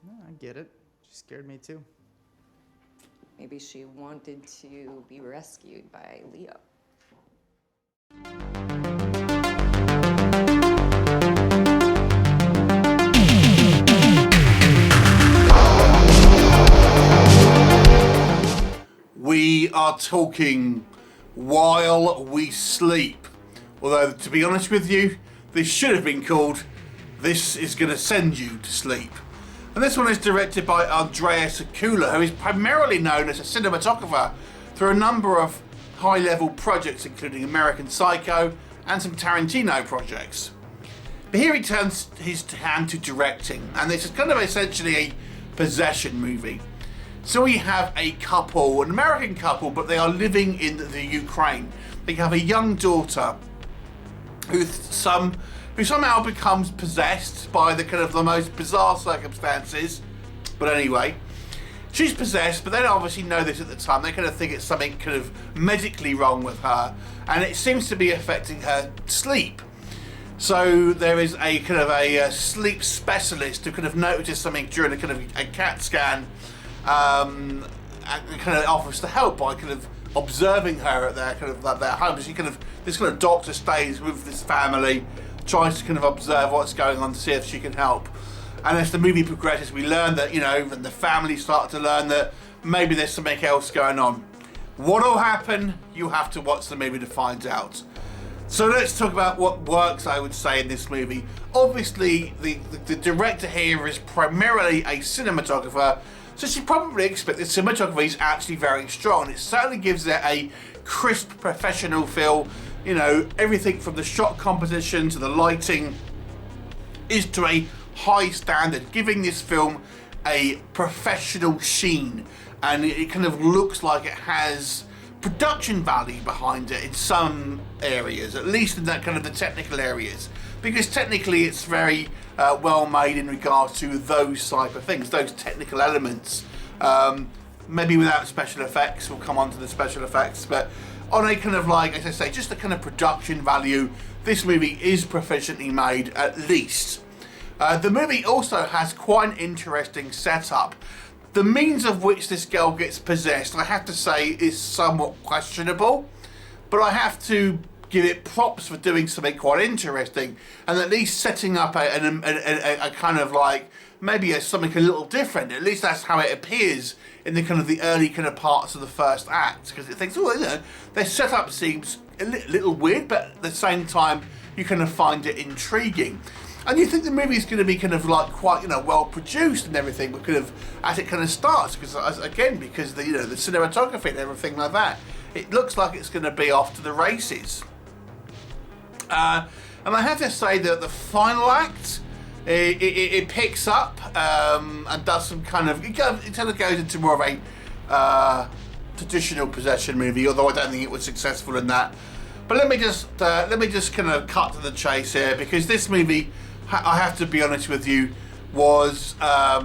I get it. She scared me too. Maybe she wanted to be rescued by Leo. We are talking While We Sleep. Although, to be honest with you, this should have been called This Is Gonna Send You to Sleep. And this one is directed by Andreas Akula, who is primarily known as a cinematographer through a number of high-level projects, including American Psycho and some Tarantino projects. But here he turns his hand to directing, and this is kind of essentially a possession movie. So we have a couple, an American couple, but they are living in the Ukraine. They have a young daughter who somehow becomes possessed by the most bizarre circumstances. But anyway, she's possessed, but they don't obviously know this at the time. They kind of think it's something kind of medically wrong with her, and it seems to be affecting her sleep. So there is a kind of a sleep specialist who kind of noticed something during a kind of a CAT scan, and kind of offers to help by kind of observing her at their home. So this kind of doctor stays with this family, tries to kind of observe what's going on to see if she can help. And as the movie progresses, we learn that, and the family start to learn that maybe there's something else going on. What'll happen? You have to watch the movie to find out. So let's talk about what works, I would say, in this movie. Obviously, the director here is primarily a cinematographer, so you probably expect the cinematography is actually very strong. It certainly gives it a crisp, professional feel. Everything from the shot composition to the lighting is to a high standard, giving this film a professional sheen. And it kind of looks like it has production value behind it in some areas, at least in that kind of the technical areas, because technically it's very well made in regards to those type of things, those technical elements. Maybe without special effects, we'll come on to the special effects, but on a kind of as I say, just the kind of production value, this movie is proficiently made, at least. The movie also has quite an interesting setup. The means of which this girl gets possessed, I have to say, is somewhat questionable, but I have to give it props for doing something quite interesting and at least setting up a kind of maybe something a little different. At least that's how it appears in the early kind of parts of the first act, because it thinks, their setup seems a little weird, but at the same time you kind of find it intriguing. And you think the movie's going to be kind of quite well produced and everything, but kind of as it kind of starts, because the the cinematography and everything like that, it looks like it's going to be off to the races. And I have to say that the final act, it picks up and does some kind of, it kind of goes into more of a traditional possession movie, although I don't think it was successful in that. But let me just kind of cut to the chase here, because this movie, I have to be honest with you, was a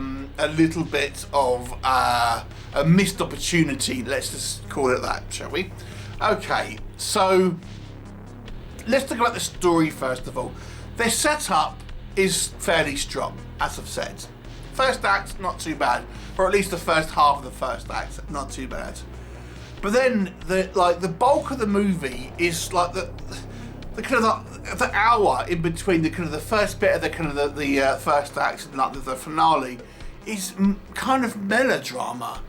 little bit of a missed opportunity. Let's just call it that, shall we? Okay, so let's talk about the story first of all. Their setup is fairly strong, as I've said. First act, not too bad, or at least the first half of the first act, not too bad. But then the bulk of the movie is the kind of the hour in between the kind of the first bit of the first act and the finale is kind of melodrama,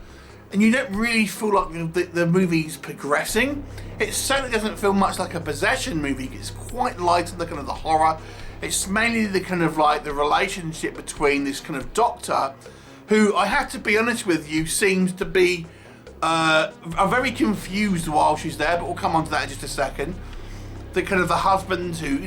and you don't really feel like the movie's progressing. It certainly doesn't feel much like a possession movie. It's quite light on the kind of the horror. It's mainly the kind of the relationship between this kind of doctor, who I have to be honest with you seems to be are very confused while she's there, but we'll come on to that in just a second. The kind of the husband who,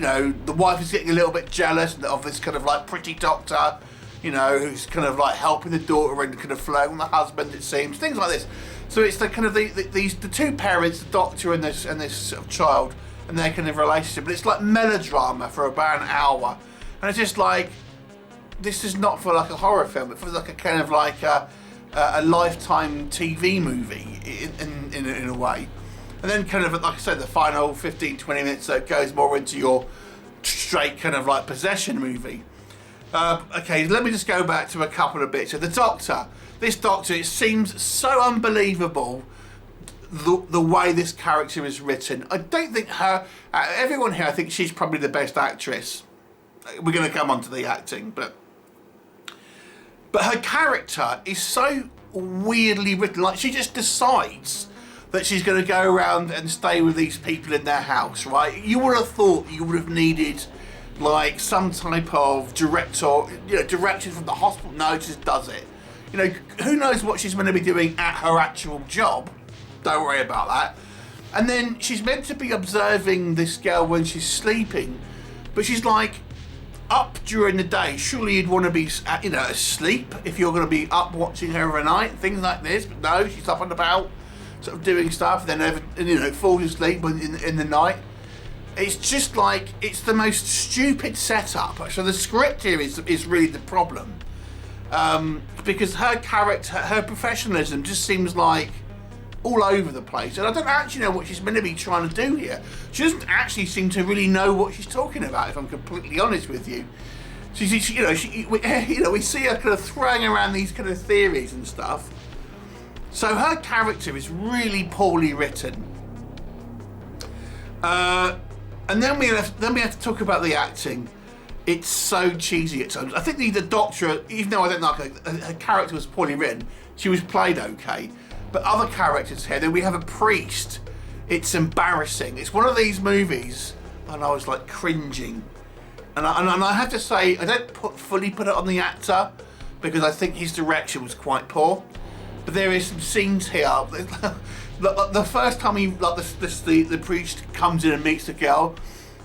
the wife is getting a little bit jealous of this kind of pretty doctor, who's kind of helping the daughter and kind of flirting with the husband, it seems, things like this. So it's the kind of the two parents, the doctor and this sort of child, and their kind of relationship. But it's like melodrama for about an hour, and it's just this is not for a horror film. It feels like a kind of a Lifetime TV movie in a way. And then kind of, like I said, the final 15-20 minutes goes more into your straight kind of possession movie. Okay, let me just go back to a couple of bits. So the Doctor, this Doctor, it seems so unbelievable the way this character is written. I don't think everyone here, I think she's probably the best actress. We're going to come on to the acting, but her character is so weirdly written. Like, she just decides that she's going to go around and stay with these people in their house, right? You would have thought you would have needed like some type of direction from the hospital. No, just does it. You know, who knows what she's going to be doing at her actual job? Don't worry about that. And then she's meant to be observing this girl when she's sleeping, but she's like up during the day. Surely you'd want to be, asleep if you're going to be up watching her overnight, things like this. But no, she's up and about, sort of doing stuff, then falls asleep in the night. It's just like, it's the most stupid setup. So the script here is really the problem. Because her character, her professionalism just seems like all over the place. And I don't actually know what she's meant to be trying to do here. She doesn't actually seem to really know what she's talking about, if I'm completely honest with you. We see her kind of throwing around these kind of theories and stuff. So her character is really poorly written. And then we have to talk about the acting. It's so cheesy at times. I think the Doctor, even though I don't like her character was poorly written, she was played okay. But other characters here, then we have a priest. It's embarrassing. It's one of these movies, and I was like cringing. And I have to say, I don't fully put it on the actor, because I think his direction was quite poor. But there is some scenes here. The first time the priest comes in and meets the girl,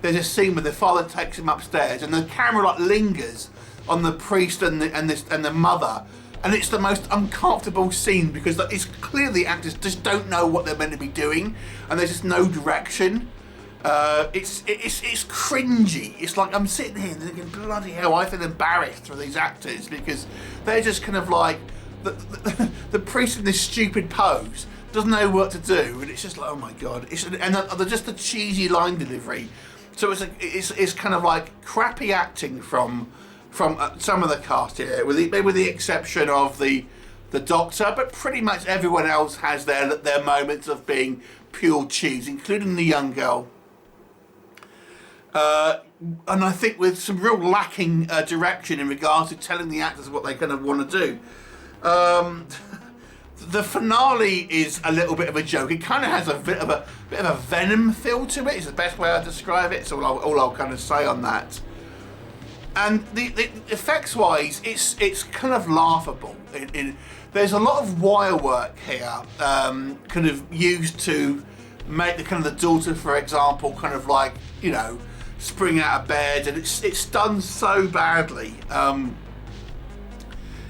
there's a scene where the father takes him upstairs, and the camera like lingers on the priest and the mother, and it's the most uncomfortable scene because it's clear the actors just don't know what they're meant to be doing, and there's just no direction. It's cringy. It's like I'm sitting here thinking, bloody hell, I feel embarrassed for these actors because they're just kind of like the priest in this stupid pose doesn't know what to do, and it's just like, oh my god. And they're just the cheesy line delivery. So it's kind of like crappy acting from some of the cast here, maybe with the exception of the Doctor, but pretty much everyone else has their moments of being pure cheese, including the young girl. And I think with some real lacking direction in regards to telling the actors what they kind of want to do. The finale is a little bit of a joke. It kind of has a bit of a Venom feel to it. It's the best way I describe it. So all I'll kind of say on that. And the effects wise, it's kind of laughable. There's a lot of wire work here, kind of used to make the daughter, for example, kind of like spring out of bed, and it's done so badly.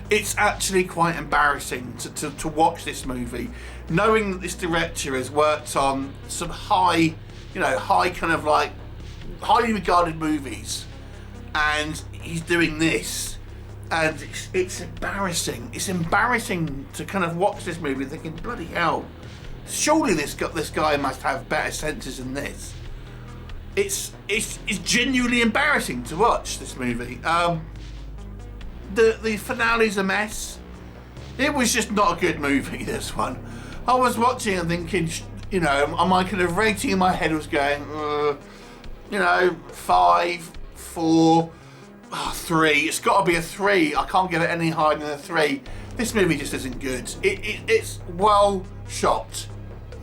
It's actually quite embarrassing to watch this movie, knowing that this director has worked on some highly regarded movies, and he's doing this, and it's embarrassing. It's embarrassing to kind of watch this movie thinking, bloody hell, surely this guy must have better senses than this. It's genuinely embarrassing to watch this movie. The finale's a mess. It was just not a good movie, this one. I was watching and thinking, my kind of rating in my head was going, 5, 4, 3. It's got to be a 3. I can't get it any higher than a 3. This movie just isn't good. It's well shot.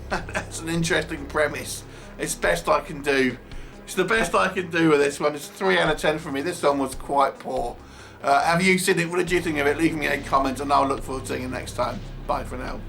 That's an interesting premise. It's best I can do. It's the best I can do with this one. It's a 3 out of 10 for me. This one was quite poor. Have you seen it? What did you think of it? Leave me a comment, and I'll look forward to seeing you next time. Bye for now.